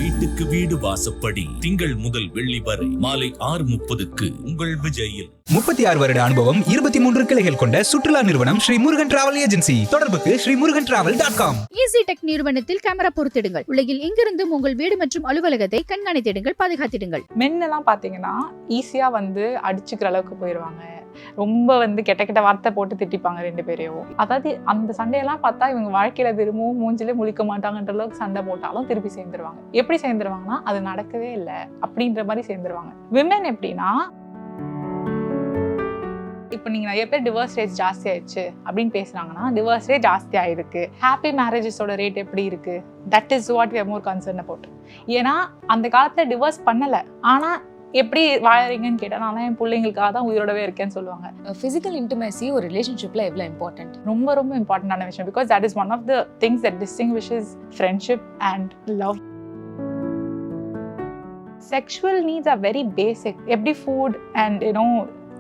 வீட்டுக்கு வீடு வாசப்படி திங்கள் முதல் வெள்ளி வரை மாலை 6:30க்கு உங்கள் விஜயில். 36 வருட அனுபவம், 23 கிளைகள் கொண்ட சுற்றுலா நிறுவனம் ஸ்ரீ முருகன் டிராவல் ஏஜென்சி. தொடர்புக்கு sreemurugantravel.com. ஈஸி டெக் நிறுவனத்தில் கேமரா பொருத்திடுங்கள். உலகில் எங்கிருந்தும் உங்கள் வீடு மற்றும் அலுவலகத்தை கண்காணித்திடுங்கள், பாதுகாத்திடுங்கள். மென்னெல்லாம் பார்த்தீங்கன்னா ஈஸியாக அடிச்சுக்கிற அளவுக்கு போயிடுவாங்க. ரொம்ப கெட்ட கெட்ட வார்த்தை போட்டு திட்டிப்பாங்க ரெண்டு பேரையும். அதாவது அந்த சண்டையெல்லாம் பார்த்தா இவங்க வாழ்க்கையில திரும்பவும் மூஞ்சிலே முழிக்க மாட்டாங்கன்ற அளவுக்கு சண்டை போட்டாலும் திருப்பி சேர்ந்துருவாங்க. எப்படி சேர்ந்துருவாங்கன்னா அது நடக்கவே இல்லை அப்படின்ற மாதிரி சேர்ந்துருவாங்க. விமென் எப்படின்னா, இப்போ நீங்கள் நிறைய பேர் டிவோர்ஸ் ரேட் ஜாஸ்தி ஆயிடுச்சு அப்படின்னு பேசுனாங்கன்னா டிவோர்ஸ் ரேட் ஜாஸ்தி ஆயிருக்கு. ஹாப்பி மேரேஜஸோட ரேட் எப்படி இருக்கு? That is what we are more concern about. ஏன்னா அந்த காலத்தில் டிவோர்ஸ் பண்ணலை, ஆனால் எப்படி வாழறீங்கன்னு கேட்டால் நான் என் பிள்ளைங்களுக்காக தான் உயிரோடவே இருக்கேன்னு சொல்லுவாங்க. ஃபிசிக்கல் இன்டிமேசி ஒரு ரிலேஷன்ஷிப்ல எவ்வளோ இம்பார்ட்டன்ட், ரொம்ப ரொம்ப இம்பார்ட்டன்டான விஷயம். Because that is one of the things that distinguishes friendship and love. Sexual needs are very basic. எப்படி ஃபுட் அண்ட்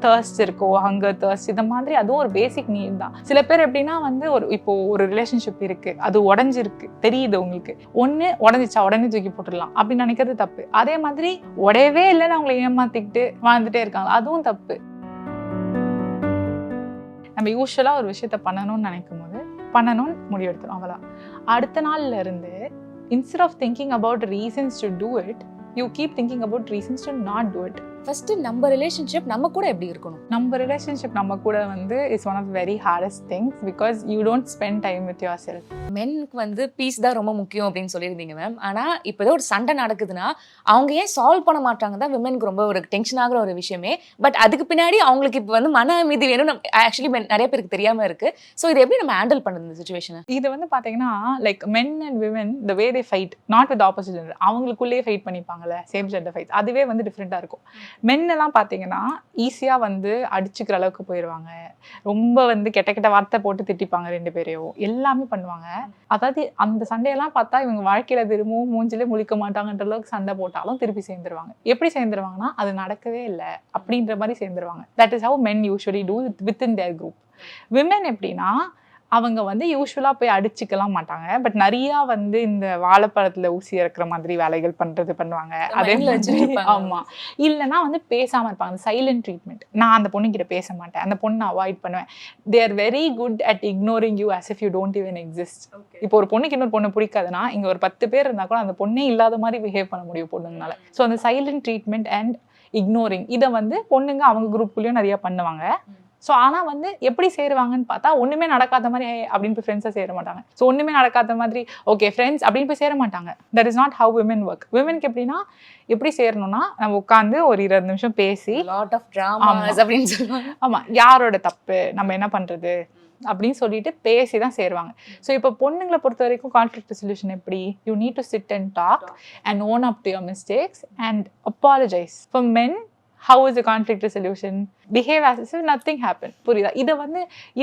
தர்ஸ்ட் இருக்கோ, ஹங்கர், தர்ஸ்ட், இந்த மாதிரி அதுவும் ஒரு பேசிக் நீட் தான். சில பேர் எப்படின்னா இப்போ ஒரு ரிலேஷன்ஷிப் இருக்கு, அது உடஞ்சிருக்கு தெரியுது உங்களுக்கு, ஒன்று உடஞ்சிச்சா உடனே தூக்கி போட்டுடலாம் அப்படின்னு நினைக்கிறது தப்பு. அதே மாதிரி உடையவே இல்லைன்னு அவங்களை ஏமாத்திக்கிட்டு வாழ்ந்துட்டே இருக்காங்க, அதுவும் தப்பு. நம்ம யூஸ்வலாக ஒரு விஷயத்த பண்ணணும்னு நினைக்கும் போது பண்ணணும்னு முடிவெடுத்துரும், அவ்வளோதான். அடுத்த நாள்ல இருந்து instead of thinking about reasons to do it, you keep thinking about reasons to not do it. First நம்ம ரிலேஷன்ஷிப் நம்ம கூட எப்படி இருக்கணும்? நம்ம ரிலேஷன்ஷிப் நம்ம கூட is one of very hardest things because you don't spend time with yourself. மென்னுக்கு peace தான் ரொம்ப முக்கியம் அப்படின்னு சொல்லியிருந்தீங்க மேம். ஆனால் இப்போ ஏதோ ஒரு சண்டை நடக்குதுன்னா அவங்க ஏன் சால்வ் பண்ண மாட்டாங்க தான் விமென்க்கு ரொம்ப ஒரு டென்ஷன் ஆகிற ஒரு விஷயமே. பட் அதுக்கு பின்னாடி அவங்களுக்கு இப்போ மன அமைதி வேணும் ஆக்சுவலி நிறைய பேருக்கு தெரியாமல் இருக்கு. ஸோ இதை எப்படி நம்ம ஹேண்டில் பண்ணுறது இந்த சுச்சுவேஷனை? இது பார்த்தீங்கன்னா like men and women the way they fight not with opposite gender. அவங்களுக்குள்ளேயே ஃபைட் பண்ணிப்பாங்கல்ல, சேம் ஜெண்டர் ஃபைட், அதுவே டிஃப்ரெண்ட்டாக இருக்கும். மென்னெல்லாம் பார்த்தீங்கன்னா ஈஸியாக அடிச்சுக்கிற அளவுக்கு போயிடுவாங்க. ரொம்ப கெட்ட கெட்ட வார்த்தை போட்டு திட்டிப்பாங்க ரெண்டு பேரையும், எல்லாமே பண்ணுவாங்க. அதாவது அந்த சண்டையெல்லாம் பார்த்தா இவங்க வாழ்க்கையில திரும்பவும் மூஞ்சிலே முழிக்க மாட்டாங்கன்ற அளவுக்கு சண்டை போட்டாலும் திருப்பி சேர்ந்துருவாங்க. எப்படி சேர்ந்துருவாங்கன்னா அது நடக்கவே இல்லை அப்படின்ற மாதிரி சேர்ந்துருவாங்க. That is how men usually do within their group. Women எப்படின்னா, அவங்க யூஸ்வலாக போய் அடிச்சுக்கலாம் மாட்டாங்க, பட் நிறையா இந்த வாழைப்பழத்தில் ஊசி இறக்குற மாதிரி வேலைகள் பண்ணுவாங்க. அதே மாதிரி ஆமாம், இல்லைன்னா பேசாமல் இருப்பாங்க. Silent treatment. நான் அந்த பொண்ணுக்கிட்ட பேச மாட்டேன், அந்த பொண்ணை அவாய்ட் பண்ணுவேன். They are very good at ignoring you as if you don't even exist. இப்போ ஒரு பொண்ணுக்கு இன்னொரு பொண்ணு பிடிக்காதுன்னா இங்கே ஒரு 10 பேர் இருந்தால் கூட அந்த பொண்ணே இல்லாத மாதிரி பிஹேவ் பண்ண முடியும் பொண்ணுங்கனால. ஸோ அந்த சைலண்ட் ட்ரீட்மெண்ட் அண்ட் இக்னோரிங் இதை பொண்ணுங்க அவங்க குரூப்புலேயும் நிறையா பண்ணுவாங்க. ஸோ ஆனால் எப்படி சேருவாங்கன்னு பார்த்தா ஒன்றுமே நடக்காத மாதிரி அப்படின்னு போய் ஃப்ரெண்ட்ஸாக சேர மாட்டாங்க. ஸோ ஒன்றுமே நடக்காத மாதிரி ஓகே ஃப்ரெண்ட்ஸ் அப்படின்னு போய் சேர மாட்டாங்க. That is not how women work. விமென்க்கு எப்படின்னா, எப்படி சேரணும்னா நம்ம உட்காந்து ஒரு 20 நிமிஷம் பேசி லாட் ஆஃப் ட்ராமாஸ் அப்படின்னு சொல்லுவாங்க. ஆமாம், யாரோட தப்பு, நம்ம என்ன பண்ணுறது அப்படின்னு சொல்லிட்டு பேசி தான் சேருவாங்க. ஸோ இப்போ பொண்ணுங்களை பொறுத்த வரைக்கும் கான்ஃப்ளிக்ட் ரெசல்யூஷன் எப்படி, you need to sit and talk and own up to your mistakes and apologise. For men, how is the conflict resolution? Behave as if nothing happened. புரியுதா? இதை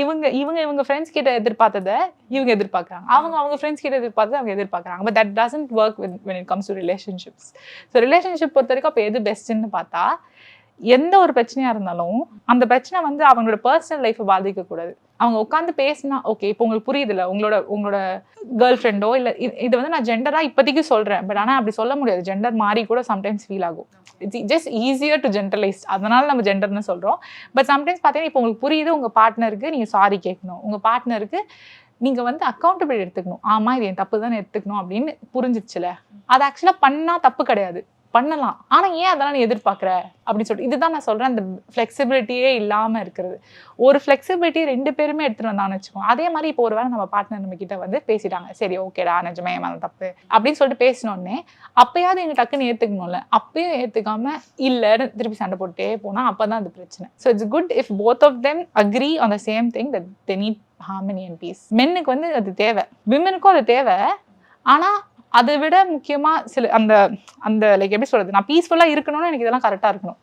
இவங்க ஃப்ரெண்ட்ஸ் கிட்ட எதிர்பார்த்ததை இவங்க எதிர்பார்க்குறாங்க, அவங்க ஃப்ரெண்ட்ஸ் கிட்ட எதிர்பார்த்ததை அவங்க எதிர்பார்க்குறாங்க. But that doesn't work when it comes to relationships. So relationship பொறுத்த வரைக்கும் அப்போ எது பெஸ்ட்டுன்னு பார்த்தா, எந்த ஒரு பிரச்சனையாக இருந்தாலும் அந்த பிரச்சனை அவங்களோட பர்சனல் லைஃப்பை பாதிக்கக்கூடாது. அவங்க உட்காந்து பேசினா ஓகே, இப்போ உங்களுக்கு புரியுதுல்ல, உங்களோட கேர்ள் ஃப்ரெண்டோ இல்லை, இது நான் ஜெண்டராக இப்போதைக்கு சொல்கிறேன், பட் ஆனால் அப்படி சொல்ல முடியாது. ஜெண்டர் மாறி கூட சம்டைம்ஸ் ஃபீல் ஆகும். It's just easier to generalise, அதனால நம்ம ஜெண்டர்னு சொல்கிறோம். பட் சம்டைம்ஸ் பார்த்தீங்கன்னா இப்போ உங்களுக்கு புரியுது, உங்கள் பார்ட்னருக்கு நீங்கள் சாரி கேட்கணும், உங்கள் பார்ட்னருக்கு நீங்கள் அக்கௌண்டபிலிட்டி எடுத்துக்கணும். ஆமாம் இது என் தப்பு தானே எடுத்துக்கணும் அப்படின்னு புரிஞ்சிச்சுல. அது ஆக்சுவலாக பண்ணால் தப்பு கிடையாது, பண்ணலாம். ஆனால் ஏன் அதெல்லாம் நீ எதிர்பார்க்குற அப்படின்னு சொல்லிட்டு இதுதான் நான் சொல்கிறேன். அந்த ஃப்ளெக்சிபிலிட்டியே இல்லாமல் இருக்கிறது. ஒரு ஃப்ளெக்சிபிலிட்டி 2 பேருமே எடுத்துகிட்டு வந்தான்னு வச்சுக்கோங்க. அதே மாதிரி இப்போ ஒரு வேளை நம்ம பார்ட்னர் நம்ம கிட்ட பேசிட்டாங்க, சரி ஓகேடா நிஜமே மேலே தப்பு அப்படின்னு சொல்லிட்டு பேசினோடனே அப்பயாவது எங்கள் டக்குன்னு ஏற்றுக்கணும்ல. அப்பயும் ஏற்றுக்காம இல்லைன்னு திருப்பி சண்டை போட்டே போனால் அப்போ தான் அது பிரச்சனை. So it's good if both of them agree on the same thing that they need harmony and peace. மென்னுக்கு அது தேவை, விமெனுக்கும் அது தேவை. ஆனால் அதை விட முக்கியமாக சில அந்த லைக் எப்படி சொல்கிறது, நான் பீஸ்ஃபுல்லாக இருக்கணும்னு எனக்கு இதெல்லாம் கரெக்டாக இருக்கணும்.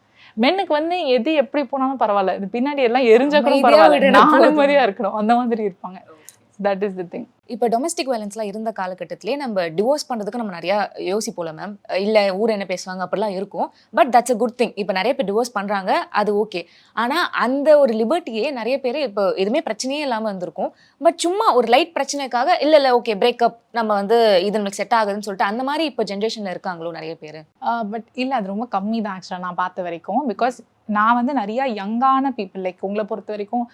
மென்னுக்கு எது எப்படி போனாலும் பரவாயில்ல, இது பின்னாடி எல்லாம் எரிஞ்சா கூட பரவாயில்ல, நான் நிம்மதியாக இருக்கணும், அந்த மாதிரி இருப்பாங்க. That is the thing. இப்போ டொமஸ்டிக் வயலன்ஸ்லாம் இருந்த காலகட்டத்திலே நம்ம டிவோர்ஸ் பண்ணுறதுக்கு நம்ம நிறையா யோசிப்போம்ல மேம், இல்லை ஊர் என்ன பேசுவாங்க அப்படிலாம் இருக்கும். But that's a good thing. இப்போ நிறைய பேர் டிவோர்ஸ் பண்ணுறாங்க, அது ஓகே. ஆனால் அந்த ஒரு லிபர்ட்டியே நிறைய பேர் இப்போ எதுவுமே பிரச்சனையே இல்லாமல் இருந்திருக்கும். பட் சும்மா ஒரு லைட் பிரச்சனைக்காக இல்லை ஓகே பிரேக்கப், நம்ம வந்து இது நமக்கு செட் ஆகுதுன்னு சொல்லிட்டு அந்த மாதிரி இப்போ ஜென்ரேஷனில் இருக்காங்களோ நிறைய பேர். பட் இல்லை, அது ரொம்ப கம்மி தான் ஆக்சுவலாக நான் பார்த்த வரைக்கும். பிகாஸ் நான் வந்து நிறையா யங்கான பீப்புள், லைக் உங்களை பொறுத்த வரைக்கும்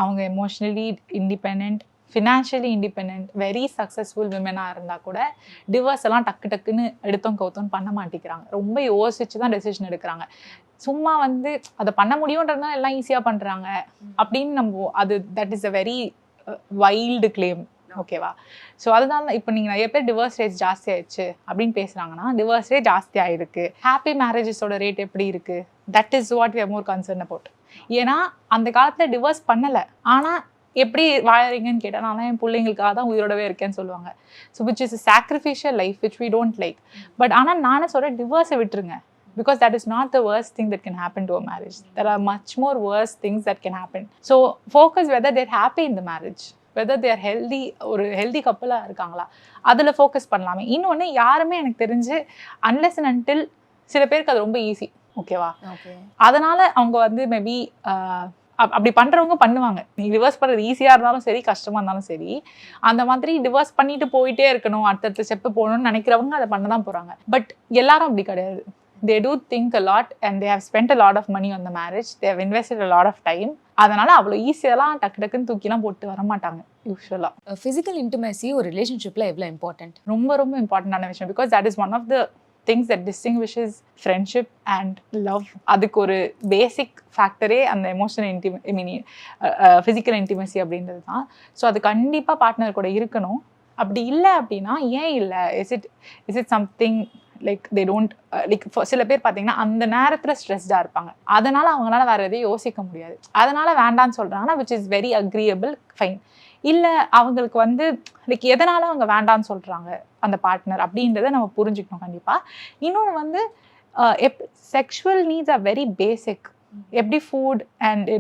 அவங்க emotionally independent, financially independent, very successful விமனாக இருந்தால் கூட டிவோர்ஸ் எல்லாம் டக்குன்னு எடுத்தோம் கவுத்தோன்னு பண்ண மாட்டேங்கிறாங்க. ரொம்ப யோசிச்சு தான் டெசிஷன் எடுக்கிறாங்க. சும்மா வந்து அதை பண்ண முடியுன்றதுனால எல்லாம் ஈஸியாக பண்ணுறாங்க அப்படின்னு நம்ம அது that is a very wild claim. ஓகேவா? ஸோ அதனால இப்போ நீங்கள் நிறைய பேர் டிவோர்ஸ் ரேட் ஜாஸ்தி ஆயிடுச்சு அப்படின்னு பேசுகிறாங்கன்னா, டிவோர்ஸ் ரேட் ஜாஸ்தி ஆகிருக்கு. ஹாப்பி மேரேஜஸோட ரேட் எப்படி இருக்குது? That is what we are more concern about. ஏன்னா அந்த காலத்தில் டிவோர்ஸ் பண்ணலை, ஆனால் எப்படி வாழறீங்கன்னு கேட்டால் நான் என் பிள்ளைங்களுக்காக தான் உயிரோடவே இருக்கேன்னு சொல்லுவாங்க. So which is sacrificial life which we don't like. But ஆனால் நானே சொல்கிறேன், டிவோர்ஸை விட்டுருங்க. Because that is not the worst thing that can happen to a marriage. There are much more worse things that can happen. So focus whether they're happy in the marriage, whether they are healthy, ஒரு healthy கப்பலாக இருக்காங்களா, அதில் focus பண்ணலாமே. இன்னொன்று, யாருமே எனக்கு தெரிஞ்சு unless and until சில பேருக்கு அது ரொம்ப ஈஸி. ஓகேவா? அதனால் அவங்க வந்து மேபி அப்படி பண்ணுறவங்க பண்ணுவாங்க. நீ டிவோர்ஸ் பண்ணுறது ஈஸியாக இருந்தாலும் சரி, கஷ்டமாக இருந்தாலும் சரி, அந்த மாதிரி டிவோர்ஸ் பண்ணிட்டு போயிட்டே இருக்கணும், அடுத்தடுத்த ஸ்டெப்பு போகணும்னு நினைக்கிறவங்க அதை பண்ண தான் போகிறாங்க. பட் எல்லாரும் அப்படி கிடையாது. They do think a lot and they have spent a lot of money on the marriage. They have invested a lot of time. அதனால அவ்வளோ ஈஸியெல்லாம் டக்குன்னு தூக்கிலாம் போட்டு வர மாட்டாங்க யூஸ்வலாக. ஃபிசிக்கல் இன்டிமேசி ஒரு ரிலேஷன்ஷிப்பில் எவ்வளோ இம்பார்ட்டன்ட்? ரொம்ப ரொம்ப இம்பார்ட்டண்டான விஷயம். Because that is one of the things that distinguishes friendship and love. அதுக்கு ஒரு பேசிக் ஃபேக்டரே அந்த எமோஷனல் ஃபிசிக்கல் இன்டிமேசி அப்படின்றது தான். ஸோ அது கண்டிப்பாக பார்ட்னர் கூட இருக்கணும். அப்படி இல்லை அப்படின்னா ஏன் இல்லை? Is it something like they don't like சில பேர் பார்த்தீங்கன்னா அந்த நேரத்தில் ஸ்ட்ரெஸ்டாக இருப்பாங்க, அதனால் அவங்களால வேறு எதையும் யோசிக்க முடியாது, அதனால் வேண்டான்னு சொல்கிறாங்கன்னா which is very agreeable, fine. இல்லை அவங்களுக்கு வந்து லைக் எதனால் அவங்க வேண்டான்னு சொல்கிறாங்க அந்த பார்ட்னர் அப்படின்றத நம்ம புரிஞ்சுக்கணும் கண்டிப்பாக. இன்னொன்று வந்து sexual needs are very basic. எப்படி ஃபுட் அண்ட்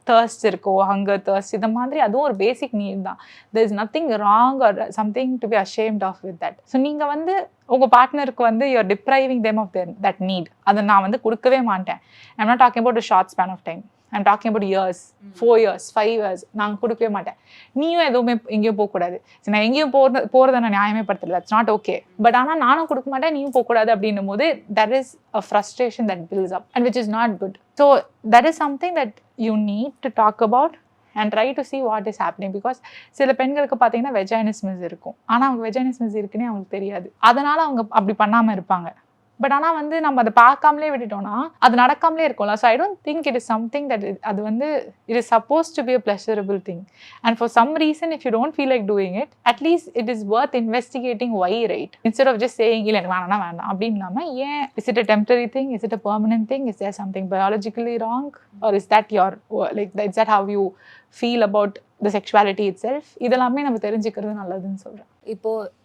thirst இருக்கோ, ஹங்கர், thirst, இந்த மாதிரி அதுவும் ஒரு பேசிக் நீட் தான். there is nothing wrong or something to be ashamed of with that. So நீங்கள் வந்து உங்கள் பார்ட்னருக்கு வந்து you are depriving them of that need. அதை நான் வந்து கொடுக்கவே மாட்டேன். I'm not talking about a short span of time. I'm talking about years, 4 years, 5 years. நாங்கள் கொடுக்கவே மாட்டேன். நீயும் எதுவுமே எங்கேயும் போகக்கூடாது. சரி, நான் எங்கேயும் போகிறத நான் நியாயமே படுத்தலை, that's not okay. பட் ஆனால் நானும் கொடுக்க மாட்டேன், நீயும் போகக்கூடாது அப்படின்னும் போது that is a frustration that builds up and which is not good. So that is something that you need to talk about and try to see what is happening. Because சில பெண்களுக்கு பார்த்தீங்கன்னா வெஜைனிஸ்மஸ் இருக்கும், ஆனால் அவங்க வெஜைனிஸ்மஸ் இருக்குன்னே அவங்களுக்கு தெரியாது, அதனால் அவங்க அப்படி பண்ணாமல் இருப்பாங்க. பட் ஆனால் வந்து நம்ம அதை பார்க்காமலே விட்டுட்டோம்னா அது நடக்காமலே இருக்கும்ல. So I don't think it is something that அது வந்து it is suppose to be a pleasurable thing. And for some reason if you don't feel like doing it, at least it is worth investigating why, right? Instead of just saying இல்லை எனக்கு வேணாம் வேண்டாம் அப்படின்னு இல்லாமல், ஏன் is it a temporary thing, is it a permanent thing, is there something biologically wrong, or is that your like is that how you feel about the sexuality it self? இதெல்லாமே நம்ம தெரிஞ்சுக்கிறது நல்லதுன்னு சொல்கிறேன். இப்போது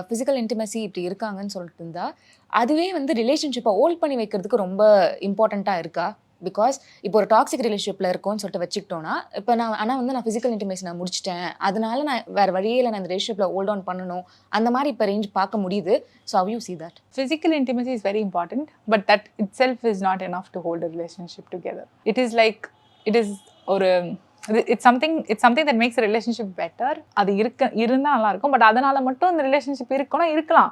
ஃபிசிக்கல் இன்டிமேசி இப்படி இருக்காங்கன்னு சொல்லிட்டு இருந்தா அதுவே வந்து ரிலேஷன்ஷிப்பை ஹோல்ட் பண்ணி வைக்கிறதுக்கு ரொம்ப இம்பார்ட்டண்ட்டாக இருக்கா? பிகாஸ் இப்போ ஒரு டாக்ஸிக் ரிலேஷன்ஷிப்பில் இருக்கோன்னு சொல்லிட்டு வச்சுக்கிட்டோன்னா, இப்போ நான் ஃபிசிக்கல் இன்டிமேசி நான் முடிச்சிட்டேன், அதனால நான் வேறு வழியில் நான் இந்த ரிலேஷன்ஷிப்பில் ஹோல்ட் ஆன் பண்ணணும், அந்த மாதிரி இப்போ ரேஞ்ச் பார்க்க முடியுது. So how you see that? Physical intimacy is very important, but that itself is not enough to hold a relationship together. It is something that makes a relationship better. அது இருந்தால் நல்லா இருக்கும். பட் அதனால் மட்டும் இந்த relationship இருக்கலாம்.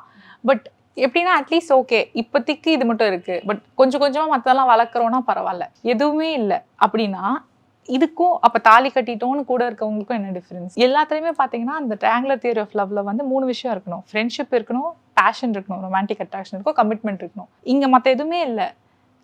But எப்படின்னா at least okay இப்போதைக்கு இது மட்டும் இருக்குது, பட் கொஞ்சம் கொஞ்சமாக மற்றதெல்லாம் வளர்க்குறோன்னா பரவாயில்ல. எதுவுமே இல்லை அப்படின்னா இதுக்கும் அப்போ தாலி கட்டிட்டோன்னு கூட இருக்கவங்களுக்கும் என்ன டிஃப்ரென்ஸ்? எல்லாத்துலேயுமே பார்த்தீங்கன்னா அந்த ட்ரையாங்குலர் தியரி ஆஃப் லவ்ல வந்து 3 விஷயம் இருக்கணும். ஃப்ரெண்ட்ஷிப் இருக்கணும், பேஷன் இருக்கணும், ரொமான்டிக் அட்ராக்ஷன் இருக்கும், கமிட்மெண்ட் இருக்கணும். இங்கே மற்ற எதுவுமே இல்லை,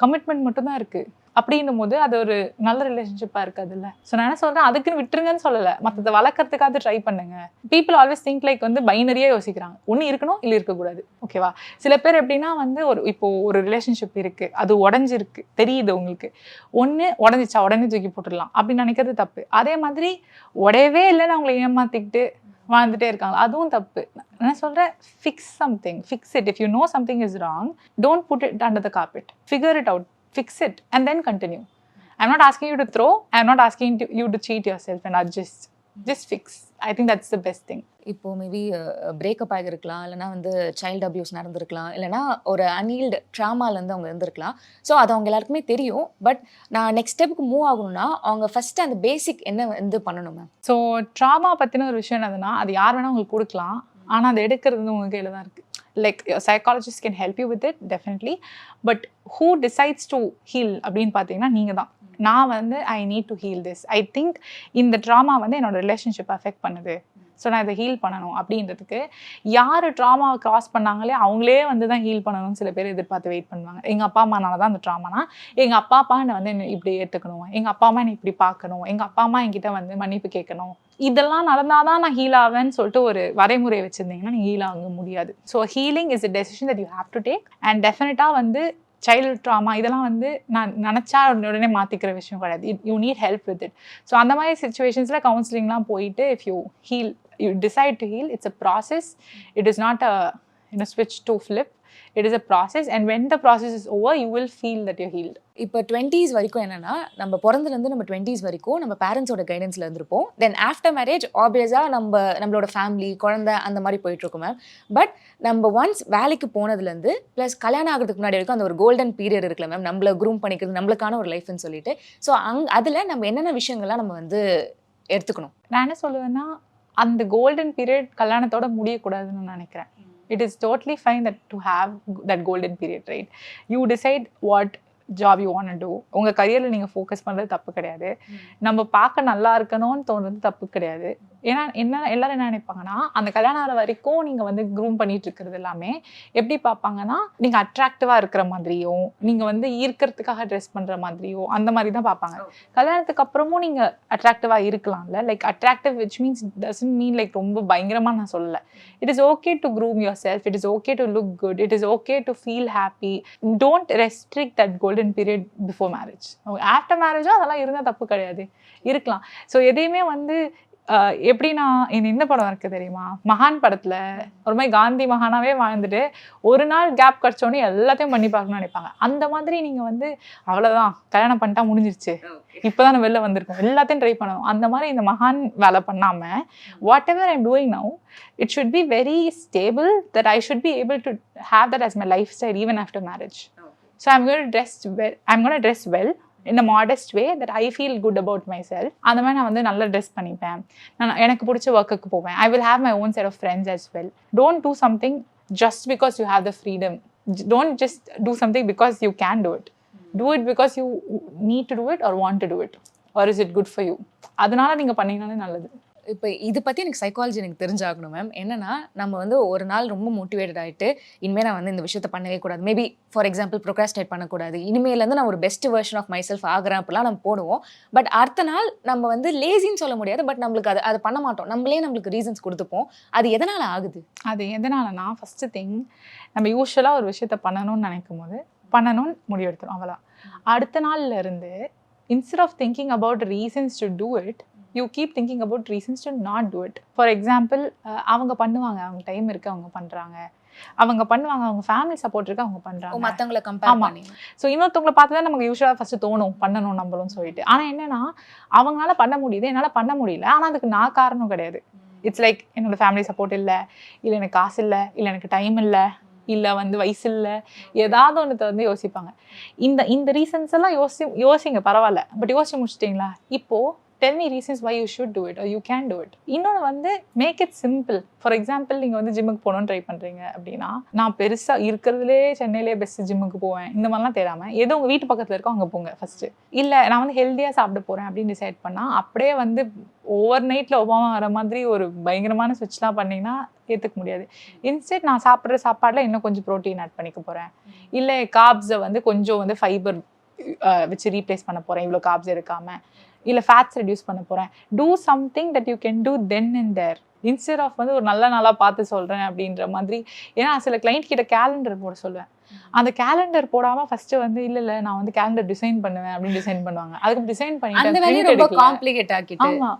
கமிட்மெண்ட் மட்டும்தான் இருக்குது. அப்படின்னும் போது அது ஒரு நல்ல ரிலேஷன்ஷிப்பாக இருக்காதுல்ல. ஸோ நான் என்ன சொல்கிறேன், அதுக்குன்னு விட்டுருங்கன்னு சொல்லலை, மற்றதை வளர்க்கறதுக்காவது ட்ரை பண்ணுங்க. பீப்புள் ஆல்வேஸ் திங்க் லைக் வந்து பைனரியாக யோசிக்கிறாங்க, ஒன்று இருக்கணும் இல்லை இருக்கக்கூடாது. ஓகேவா? சில பேர் எப்படின்னா வந்து ஒரு ரிலேஷன்ஷிப் இருக்குது, அது உடஞ்சிருக்கு தெரியுது உங்களுக்கு, ஒன்று உடஞ்சிச்சா உடனே தூக்கி போட்டுடலாம் அப்படின்னு நினைக்கிறது தப்பு. அதே மாதிரி உடையவே இல்லைன்னு அவங்களை ஏமாற்றிக்கிட்டு வாழ்ந்துட்டே இருக்காங்க, அதுவும் தப்பு. நான் சொல்கிறேன், fix something, fix it. If you know something is wrong, don't put it under the carpet, figure it out, fix it and then continue. I'm not asking you to throw, I'm not asking you to cheat yourself and adjust. just fix. I think that's the best thing. இப்போ maybe breakup ஆகிருக்கலாம், இல்லைனா வந்து child abuse நடந்திருக்கலாம், இல்லைனா ஒரு unhealed ட்ராமாலேருந்து அவங்க இருந்திருக்கலாம். So அது அவங்க எல்லாருக்குமே தெரியும். பட் நான் நெக்ஸ்ட் ஸ்டெப்புக்கு மூவ் ஆகணும்னா அவங்க ஃபர்ஸ்ட் அந்த பேசிக் என்ன வந்து பண்ணணும் மேம்? ஸோ ட்ராமா பற்றின ஒரு விஷயம் என்னதுன்னா, அது யார் வேணால் உங்களுக்கு கொடுக்கலாம், ஆனால் அது எடுக்கிறது வந்து உங்கள் கையில் தான் இருக்குது. Like your psychologist can help you with it, definitely. But who decides to heal அப்படின்னு பார்த்தீங்கன்னா நீங்கள் தான். நான் வந்து I need to heal this. I think இந்த ட்ராமா வந்து என்னோட ரிலேஷன்ஷிப் அஃபெக்ட் பண்ணுது, ஸோ நான் இதை ஹீல் பண்ணணும் அப்படின்றதுக்கு யார் ட்ராமாவை க்ராஸ் பண்ணாங்களே அவங்களே வந்து தான் ஹீல் பண்ணணும்னு சில பேர் எதிர்பார்த்து வெயிட் பண்ணுவாங்க. எங்கள் அப்பா அம்மானால தான் அந்த ட்ராமானா, எங்கள் அப்பா என்னை வந்து என்னை இப்படி ஏற்றுக்கணும், எங்கள் அப்பா அம்மா என்னை இப்படி பார்க்கணும், எங்கள் அப்பா அம்மா என்கிட்ட வந்து மன்னிப்பு கேட்கணும், இதெல்லாம் நடந்தாதான் நான் ஹீல் ஆவேன்னு சொல்லிட்டு ஒரு வரைமுறை வச்சுருந்தீங்கன்னா நீங்கள் ஹீல் ஆக முடியாது. So healing is a decision that you have to take. and டெஃபினட்டாக வந்து சைல்டு ட்ராமா இதெல்லாம் வந்து நான் நினச்சா உடனே மாற்றிக்கிற விஷயம் கிடையாது. You need help with it. So அந்த மாதிரி சுச்சுவேஷன்ஸில் கவுன்சிலிங்லாம் போயிட்டு if you heel, you decide to heal, it's a process. It is not a switch to flip. It is a process, and when the process is over you will feel that you're healed. இப்போ 20s வரைக்கும் என்னன்னா, நம்ம பிறந்ததுலேருந்து நம்ம 20s வரைக்கும் நம்ம பேரண்ட்ஸோட கைடன்ஸில் இருந்திருப்போம். தென் ஆஃப்டர் மேரேஜ் ஆப்வியஸாக நம்மளோட ஃபேமிலி, குழந்தை அந்த மாதிரி போயிட்டுருக்கோம் மேம். பட் நம்ம ஒன்ஸ் வேலைக்கு போனதுலேருந்து ப்ளஸ் கல்யாணம் ஆகிறதுக்கு முன்னாடி வரைக்கும் அந்த ஒரு கோல்டன் பீரியட் இருக்குல்ல மேம், நம்மளை க்ரூம் பண்ணிக்கிறது, நம்மளுக்கான ஒரு லைஃப்னு சொல்லிட்டு. ஸோ அதில் நம்ம என்னென்ன விஷயங்கள்லாம் நம்ம வந்து எடுத்துக்கணும்? நான் என்ன சொல்லுவேன்னா, அந்த கோல்டன் பீரியட் கல்யாணத்தோட முடியக்கூடாதுன்னு நினைக்கிறேன். It is totally fine that to have that golden period, right? You decide what job you want to do. உங்கள் கரியரில் நீங்கள் ஃபோக்கஸ் பண்ணுறது தப்பு கிடையாது. நம்ம பார்க்க நல்லா இருக்கணும்னு தோணுறது தப்பு கிடையாது. ஏன்னா எல்லாரும் என்ன நினைப்பாங்கன்னா, அந்த கல்யாணம் ஆகிற வரைக்கும் நீங்கள் வந்து க்ரூம் பண்ணிட்டு இருக்கிறது எல்லாமே எப்படி பார்ப்பாங்கன்னா, நீங்கள் அட்ராக்டிவாக இருக்கிற மாதிரியும், நீங்கள் வந்து ஈர்க்கிறதுக்காக ட்ரெஸ் பண்ணுற மாதிரியும் அந்த மாதிரி தான் பார்ப்பாங்க. கல்யாணத்துக்கு அப்புறமும் நீங்கள் அட்ராக்டிவாக இருக்கலாம்ல. Like attractive which means doesn't mean like ரொம்ப பயங்கரமாக நான் சொல்லலை. It is okay to groom yourself, it is okay to look good, it is okay to feel happy. Don't restrict that golden period before marriage. After மேரேஜும் அதெல்லாம் இருந்தால் தப்பு கிடையாது, இருக்கலாம். ஸோ எதையுமே வந்து எப்படின்னா, இந்த படம் இருக்குது தெரியுமா, மகான் படத்தில் ஒரு மாதிரி காந்தி மகானாவே வாழ்ந்துட்டு ஒரு நாள் கேப் கிடச்சோன்னே எல்லாத்தையும் பண்ணி பார்க்கணும்னு நினைப்பாங்க. அந்த மாதிரி நீங்கள் வந்து அவ்வளோதான் கல்யாணம் பண்ணிட்டா முடிஞ்சிருச்சு, இப்போ தான் வெளில வந்திருக்கோம், எல்லாத்தையும் ட்ரை பண்ணணும், அந்த மாதிரி இந்த மகான் வேலை பண்ணாமல் what ever I'm doing now, it should be very stable, that I should be able to have that as my lifestyle even after marriage. So I'm going to dress well in a modest way that I feel good about myself. அந்த மாதிரி நான் வந்து நல்லா dress பண்ணிப்பேன், நான் எனக்கு பிடிச்ச ஒர்க்குக்கு போவேன். I will have my own set of friends as well. Don't do something just because you have the freedom. Don't just do something because you can do it. Do it because you need to do it or want to do it, or is it good for you. அதனால நீங்கள் பண்ணீங்கன்னாலே நல்லது. இப்போ இது பற்றி எனக்கு psychology எனக்கு தெரிஞ்சாகணும் ma'am. என்னன்னா, நம்ம வந்து ஒரு நாள் ரொம்ப மோட்டிவேட்டட் ஆகிட்டு இனிமேல் நான் வந்து இந்த விஷயத்தை பண்ணவே கூடாது, மேபி ஃபார் எக்ஸாம்பிள் ப்ரோக்ராஸ்டேட் பண்ணக்கூடாது, இனிமேலேருந்து நான் ஒரு best version of myself ஆகிறேன் அப்படிலாம் நம்ம போடுவோம். பட் அடுத்த நாள் நம்ம வந்து லேசின்னு சொல்ல முடியாது, பட் நம்மளுக்கு அது பண்ண மாட்டோம், நம்மளுக்கு ரீசன்ஸ் கொடுத்துப்போம். அது எதனால் ஆகுது? அது எதனாலனா, ஃபஸ்ட்டு திங், நம்ம யூஸ்வலாக ஒரு விஷயத்த பண்ணணும்னு நினைக்கும் போது பண்ணணும்னு முடிவெடுத்துரும், அவ்வளோ. அடுத்த நாள்ல இருந்து instead of thinking about reasons to do it, you keep thinking about reasons to not do it. For example, அவங்க பண்ணுவாங்க, அவங்க டைம் இருக்குது, அவங்க பண்ணுறாங்க, அவங்க ஃபேமிலி சப்போர்ட் இருக்குது, அவங்க பண்ணுறாங்க, மற்றவங்களை கம்பேர் பண்ணி. ஸோ இன்னொருத்தவங்களை பார்த்து தான் நமக்கு யூஸ்வலாக ஃபஸ்ட்டு தோணும் பண்ணணும் நம்மளும் சொல்லிட்டு. ஆனால் என்னென்னா, அவங்களால பண்ண முடியுது, என்னால் பண்ண முடியல, ஆனால் அதுக்கு நான் காரணம் கிடையாது. இட்ஸ் லைக் என்னோடய ஃபேமிலி சப்போர்ட் இல்லை, இல்லை எனக்கு காசு இல்லை, இல்லை எனக்கு டைம் இல்லை, இல்லை வந்து வயசு இல்லை, ஏதாவது ஒன்றத்தை வந்து யோசிப்பாங்க. இந்த ரீசன்ஸ் எல்லாம் யோசிங்க பரவாயில்ல, பட் யோசிச்சு முடிச்சிட்டிங்களா, இப்போது tell me reasons why you should do it or you can do it. இன்னொன்று வந்து make it simple. For example, நீங்கள் வந்து ஜிம்முக்கு போகணுன்னு ட்ரை பண்ணுறீங்க அப்படின்னா, நான் பெருசாக இருக்கிறதுலே சென்னையிலே பெஸ்ட் ஜிம்முக்கு போவேன் இந்த மாதிரிலாம் தேடாமல் ஏதோ உங்கள் வீட்டு பக்கத்தில் இருக்கோ அங்கே போங்க ஃபஸ்ட்டு. இல்லை நான் வந்து ஹெல்த்தியாக சாப்பிட போகிறேன் அப்படின்னு டிசைட் பண்ணால், அப்படியே வந்து ஓவர் நைட்டில் ஒபாமா வர மாதிரி ஒரு பயங்கரமான ஸ்விட்ச்லாம் பண்ணிங்கன்னா ஏற்றுக்க முடியாது. இன்ஸ்டெட் நான் சாப்பிட்ற சாப்பாடில் இன்னும் கொஞ்சம் ப்ரோட்டீன் ஆட் பண்ணிக்க போகிறேன், இல்லை கார்ப்ஸை வந்து கொஞ்சம் வந்து ஃபைபர் வச்சு ரீப்ளேஸ் பண்ண போகிறேன் இவ்வளோ கார்ப்ஸ் எடுக்காமல், இல்லை ஃபேட்ஸ் ரெடியூஸ் பண்ண போகிறேன். Do something that you can do then and there, instead of வந்து ஒரு நல்ல நாளாக பார்த்து சொல்கிறேன் அப்படின்ற மாதிரி. ஏன்னா சில கிளைண்ட் கிட்ட கேலண்டர் போட சொல்லுவேன், அந்த கேலண்டர் போடாமல் ஃபஸ்ட்டு வந்து இல்லை நான் வந்து கேலண்டர் டிசைன் பண்ணுவேன் அப்படின்னு டிசைன் பண்ணுவாங்க. அதுக்கு டிசைன் பண்ணிட்டேன், ஆமாம்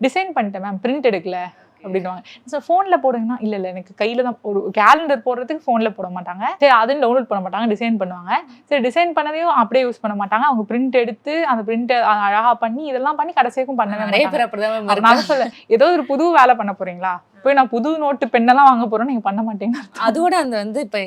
டிசைன் பண்ணிட்டேன் மேம், பிரிண்ட் எடுக்கல, அப்படின்வாங்க. ஸோ ஃபோனில் போடுங்கன்னா இல்லை எனக்கு கையில் தான் ஒரு கேலண்டர் போடுறதுக்கு ஃபோனில் போட மாட்டாங்க. சரி அதுவும் டவுன்லோட் பண்ண மாட்டாங்க, டிசைன் பண்ணுவாங்க. சரி டிசைன் பண்ணதையும் அப்படியே யூஸ் பண்ண மாட்டாங்க, அவங்க பிரிண்ட் எடுத்து அந்த பிரிண்ட் அழகாக பண்ணி இதெல்லாம் பண்ணி கடைசிக்கும் பண்ணவே நிறைய பேர் மாட்டாங்க. அப்படிதான் நான் சொல்ல ஏதோ ஒரு புது வேலை பண்ண போறீங்களா, போய் நான் புது நோட்டு பெண்ணெல்லாம் வாங்க போறேன், நீங்க பண்ண மாட்டீங்க. அதோட அந்த வந்து இப்ப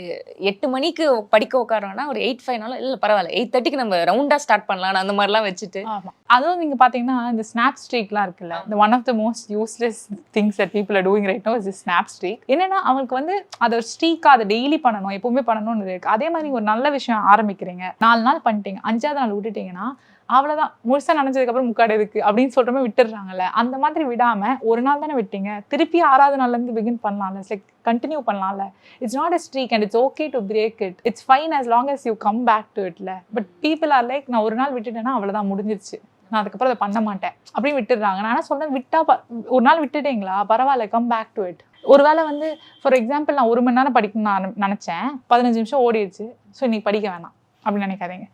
8 மணிக்கு படிக்க உட்காரோம்னா ஒரு 8:05 இல்ல பரவாயில்ல 8:30க்கு நம்ம ரவுண்டா ஸ்டார்ட் பண்ணலாம் அந்த மாதிரிலாம் வச்சுட்டு. ஆமா, அதுவும் நீங்க பாத்தீங்கன்னா இந்த ஸ்னாப் ஸ்ட்ரீக்லாம் இருக்குல்ல, இந்த one of the most useless things that people are doing right now is snap streak. என்னன்னா அவங்களுக்கு வந்து அதை ஒரு ஸ்ட்ரீக்கா அதை டெய்லி பண்ணணும், எப்பவுமே பண்ணணும்னு இருக்கு. அதே மாதிரி நீங்க ஒரு நல்ல விஷயம் ஆரம்பிக்கிறீங்க, 4 நாள் பண்ணிட்டீங்க, 5ஆவது நாள் விட்டுட்டீங்கன்னா அவ்வளவுதான், முழுசா நினைச்சதுக்கு அப்புறம் முக்காடு இருக்கு அப்படின்னு சொல்றமே விட்டுடுறாங்கல்ல. அந்த மாதிரி விடாம ஒரு நாள் தானே விட்டீங்க, திருப்பி 6ஆவது நாள்ல இருந்து பிகின் பண்ணலாம்ல, லைக் கண்டினியூ பண்ணலாம்ல. It's not a streak and it's okay to break it. It's fine as long as you come back to it. But people are like, நான் ஒரு நாள் விட்டுட்டேன்னா அவ்வளவுதான் முடிஞ்சிருச்சு, நான் அதுக்கப்புறம் அதை பண்ண மாட்டேன் அப்படின்னு விட்டுடுறாங்க. நான் என்ன சொல்றேன், விட்டா ஒரு நாள் விட்டுட்டீங்களா பரவாயில்ல, கம் பேக் டு இட். ஒருவேளை வந்து ஃபார் எக்ஸாம்பிள் நான் 1 மணி நேரம் படிக்கணும்னு நான் நினைச்சேன், 15 நிமிஷம் ஓடிடுச்சு, ஸோ இன்னைக்கு படிக்க வேணாம் அப்படின்னு நினைக்காதீங்க.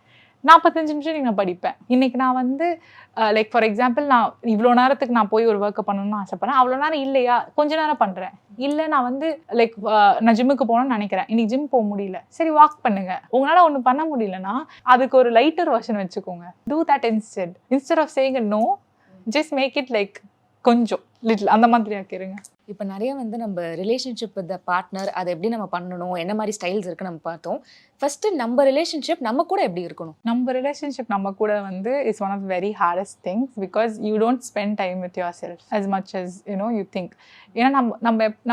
45 நிமிஷம் நான் படிப்பேன். இன்னைக்கு நான் வந்து லைக் ஃபார் எக்ஸாம்பிள் நான் இவ்வளோ நேரத்துக்கு நான் போய் ஒரு ஒர்க்கை பண்ணணும்னு ஆசைப்படுறேன், அவ்வளோ நேரம் இல்லையா கொஞ்ச நேரம் பண்ணுறேன். இல்லை நான் வந்து லைக் நான் ஜிம்முக்கு போகணும்னு நினைக்கிறேன், இன்னைக்கு ஜிம் போக முடியல, சரி வாக் பண்ணுங்க. உங்களால் ஒன்று பண்ண முடியலன்னா அதுக்கு ஒரு லைட்டர் வெர்ஷன் வச்சுக்கோங்க. Do that instead of saying no, just make it like கொஞ்சம் லிட்டில் அந்த மாதிரி ஆக்கிருங்க. இப்போ நிறைய வந்து நம்ம ரிலேஷன்ஷிப் வித் பார்ட்னர் அதை எப்படி நம்ம பண்ணணும், என்ன மாதிரி ஸ்டைல்ஸ் இருக்கு நம்ம பார்த்தோம். ஃபர்ஸ்ட் நம்ம ரிலேஷன்ஷிப் நம்ம கூட எப்படி இருக்கணும்? நம்ம ரிலேஷன்ஷிப் நம்ம கூட வந்து is one of very hardest things because you don't spend time with yourself as much as you think. ஏன்னா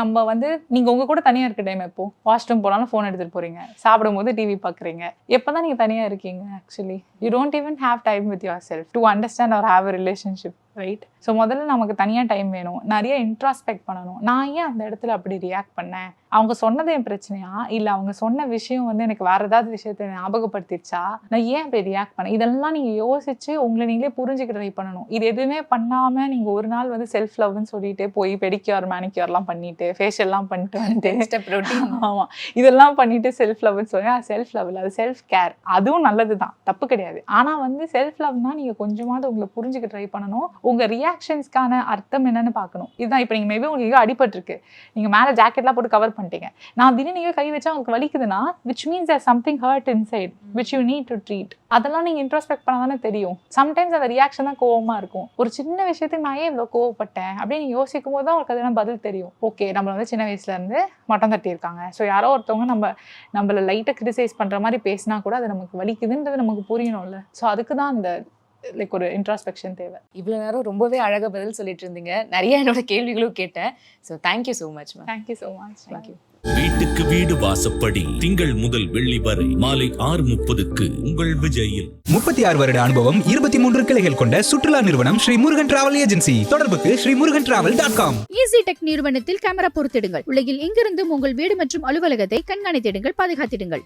நம்ம வந்து நீங்கள் உங்கள் கூட தனியாக இருக்க டைம் எப்போ வாஷ்ரூம் போனாலும் ஃபோன் எடுத்துகிட்டு போகிறீங்க, சாப்பிடும் போது டிவி பார்க்குறீங்க, எப்போ தான் நீங்கள் தனியாக இருக்கீங்க? Actually you don't even have time with yourself to understand or have a relationship, right? So முதல்ல நமக்கு தனியாக டைம் வேணும், நிறைய இன்ட்ராஸ்பெக்ட் பண்ணணும். நான் ஏன் அந்த இடத்துல அப்படி ரியாக்ட் பண்ணேன், அவங்க சொன்னது என் பிரச்சனையா, இல்லை அவங்க சொன்ன விஷயம் வந்து எனக்கு வேறு ஏதாவது விஷயத்தை ஞாபகப்படுத்திடுச்சா, நான் ஏன் அப்படி ரியாக்ட் பண்ணேன், இதெல்லாம் நீங்கள் யோசிச்சு உங்களை நீங்களே புரிஞ்சுக்க ட்ரை பண்ணணும். இது எதுவுமே பண்ணாமல் நீங்கள் ஒரு நாள் வந்து செல்ஃப் லவ்னு சொல்லிட்டு போய் பெடிக்யூர் மேனிக்யூர்லாம் பண்ணிட்டு ஃபேஷியல்லாம் பண்ணிட்டு வந்துட்டு ஆமாம் இதெல்லாம் பண்ணிட்டு செல்ஃப் லவ்னு சொல்லி செல்ஃப் லவ் இல்லை, அது செல்ஃப் கேர். அதுவும் நல்லது தான், தப்பு கிடையாது. ஆனால் வந்து செல்ஃப் லவ்னா நீங்கள் கொஞ்சமாவது உங்களை புரிஞ்சுக்க ட்ரை பண்ணணும், உங்கள் ரியாக்ஷன்ஸ்க்கான அர்த்தம் என்னன்னு பார்க்கணும். இதுதான் இப்போ நீங்கள் மேபி உங்களுக்கு அடிபட்டிருக்கு, நீங்கள் மேலே ஜாக்கெட்லாம் போட்டு கவர் பண்ணிட்டீங்க, நான் திடீர்னு கை வச்சா உங்களுக்கு வலிக்குதுன்னா which means there's something hurt inside which you need to treat. அதெல்லாம் நீங்கள் இன்ட்ரோஸ்பெக்ட் பண்ண தானே தெரியும். சம்டைம்ஸ் அந்த ரியாக்ஷன் தான் கோவமாக இருக்கும். ஒரு சின்ன விஷயத்துக்கு நான் ஏன் இவ்வளோ கோவப்பட்டேன் அப்படின்னு நீங்கள் யோசிக்கும் போது தான் உங்களுக்கு அதெல்லாம் பதில் தெரியும். ஓகே, நம்மளை வந்து சின்ன வயசுலேருந்து மட்டம் தட்டியிருக்காங்க, ஸோ யாரோ ஒருத்தவங்க நம்மளை லைட்டாக கிரிட்டிசைஸ் பண்ணுற மாதிரி பேசினா கூட அது நமக்கு வலிக்குதுன்றது நமக்கு புரியணும்ல. ஸோ அதுக்கு தான் அந்த லைக் ஒரு இன்ட்ராஸ்பெக்ஷன் தேவை. இவ்வளோ நேரம் ரொம்பவே அழகாக பதில் சொல்லிட்டு இருந்தீங்க, நிறைய என்னோட கேள்விகளும் கேட்டேன். So thank you so much ma'am. Thank you so much. Thank you. வீட்டுக்கு வீடு வாசப்படி திங்கள் முதல் வெள்ளி வரை மாலை 6:30க்கு உங்கள் விஜயில். 36 வருட அனுபவம், 23 கிளைகள் கொண்ட சுற்றுலா நிறுவனம் ஸ்ரீ முருகன் டிராவல் ஏஜென்சி. தொடர்புக்கு sreemurugantravel.com. ஈஸி டெக் நிறுவனத்தில் கேமரா பொருத்திடுங்கள். உலகில் எங்கிருந்தும் உங்கள் வீடு மற்றும் அலுவலகத்தை கண்காணித்திடுங்கள், பாதுகாத்திடுங்கள்.